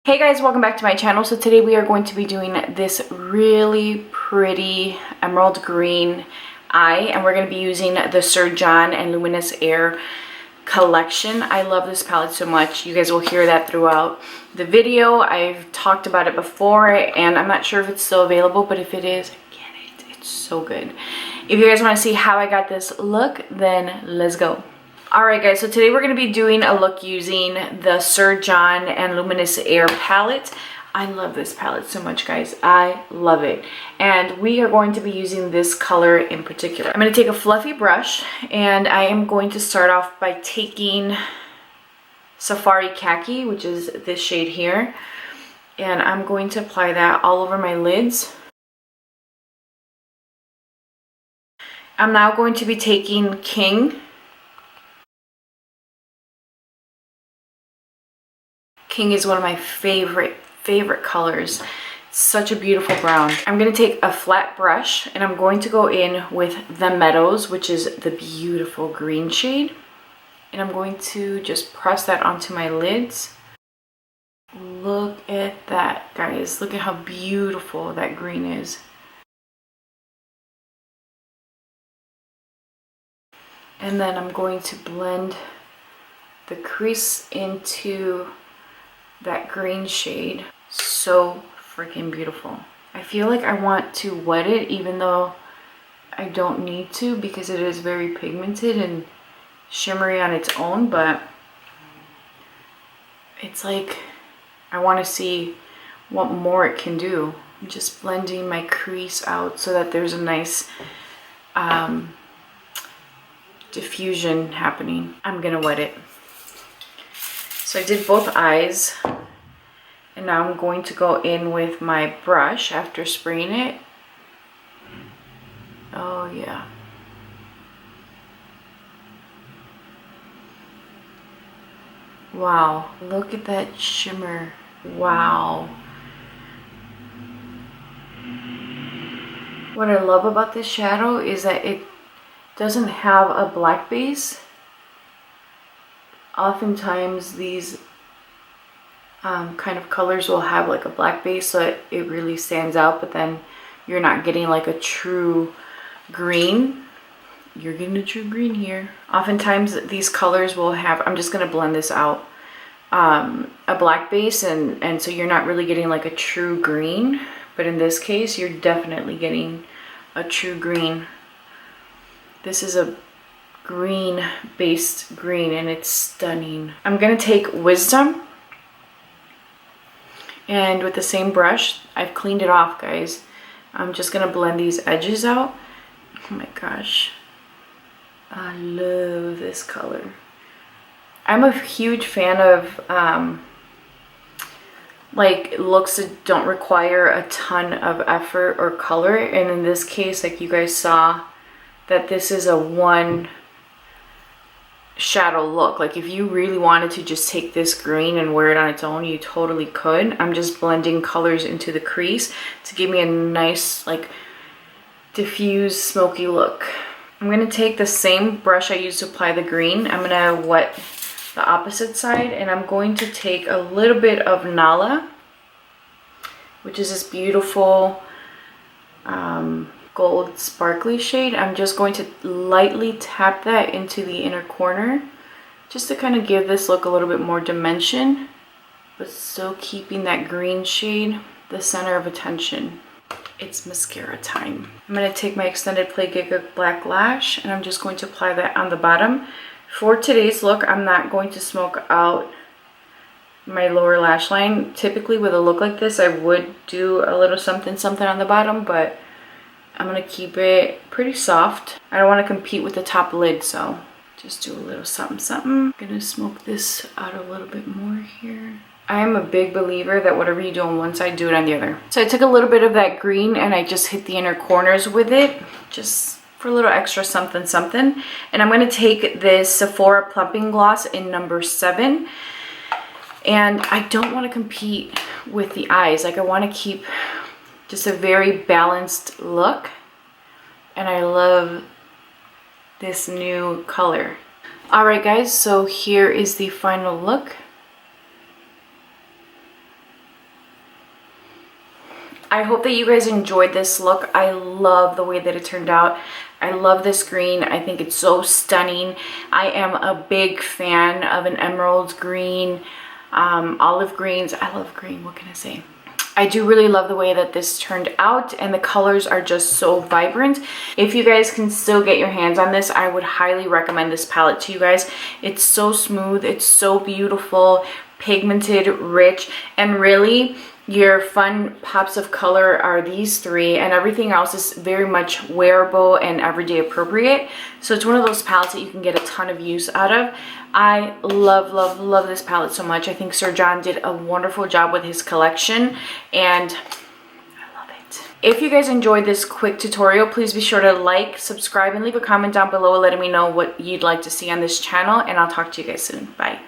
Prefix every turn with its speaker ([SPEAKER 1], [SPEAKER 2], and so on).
[SPEAKER 1] Hey guys, welcome back to my channel. So today we are going to be doing this really pretty emerald green eye, and we're going to be using the Sir John and Luminous Air collection. I love this palette so much. You guys will hear that throughout the video. I've talked about it before and I'm not sure if it's still available, but if it is, get it. It's so good. If you guys want to see how I got this look, then let's go. Alright guys, so today we're going to be doing a look using the Sir John and Luminous Air palette. I love this palette so much, guys. I love it. And we are going to be using this color in particular. I'm going to take a fluffy brush and I am going to start off by taking Sephora Khaki, which is this shade here. And I'm going to apply that all over my lids. I'm now going to be taking King. King is one of my favorite colors. It's such a beautiful brown. I'm going to take a flat brush and I'm going to go in with the Meadows, which is the beautiful green shade. And I'm going to just press that onto my lids. Look at that, guys. Look at how beautiful that green is. And then I'm going to blend the crease into that green shade. So freaking beautiful. I feel like I want to wet it even though I don't need to, because it is very pigmented and shimmery on its own, but it's like I want to see what more it can do. I'm just blending my crease out so that there's a nice diffusion happening. I'm gonna wet it. So I did both eyes, and now I'm going to go in with my brush after spraying it. Oh yeah. Wow, look at that shimmer. Wow. What I love about this shadow is that it doesn't have a black base. Oftentimes these kind of colors will have like a black base so it really stands out, but then you're not getting like a true green. You're getting a true green here. Oftentimes these colors will have, I'm just going to blend this out, a black base, and so you're not really getting like a true green, but in this case you're definitely getting a true green. This is a green based green and it's stunning. I'm gonna take Wisdom, and with the same brush, I've cleaned it off, guys. I'm just gonna blend these edges out. Oh my gosh, I love this color. I'm a huge fan of like looks that don't require a ton of effort or color, and in this case, like you guys saw, that this is a one shadow look. Like if you really wanted to just take this green and wear it on its own, you totally could. I'm just blending colors into the crease to give me a nice like diffused smoky look. I'm going to take the same brush I used to apply the green. I'm going to wet the opposite side, and I'm going to take a little bit of Nala, which is this beautiful gold sparkly shade. I'm just going to lightly tap that into the inner corner just to kind of give this look a little bit more dimension, but still keeping that green shade the center of attention. It's mascara time. I'm going to take my extended play Becca black lash and I'm just going to apply that on the bottom. For today's look, I'm not going to smoke out my lower lash line. Typically with a look like this, I would do a little something on the bottom, but I'm going to keep it pretty soft. I don't want to compete with the top lid, so just do a little something. I'm going to smoke this out a little bit more here. I am a big believer that whatever you do on one side, do it on the other. So I took a little bit of that green and I just hit the inner corners with it, just for a little extra something. And I'm going to take this Sephora Plumping Gloss in number 7. And I don't want to compete with the eyes. Like I want to keep just a very balanced look, and I love this new color. Alright guys, so here is the final look. I hope that you guys enjoyed this look. I love the way that it turned out. I love this green. I think it's so stunning. I am a big fan of an emerald green, olive greens. I love green, what can I say? I do really love the way that this turned out, and the colors are just so vibrant. If you guys can still get your hands on this, I would highly recommend this palette to you guys. It's so smooth, it's so beautiful, pigmented, rich, and really your fun pops of color are these three, and everything else is very much wearable and everyday appropriate. So it's one of those palettes that you can get a ton of use out of. I love, love, love this palette so much. I think Sir John did a wonderful job with his collection, and I love it. If you guys enjoyed this quick tutorial, please be sure to like, subscribe, and leave a comment down below letting me know what you'd like to see on this channel, and I'll talk to you guys soon. Bye.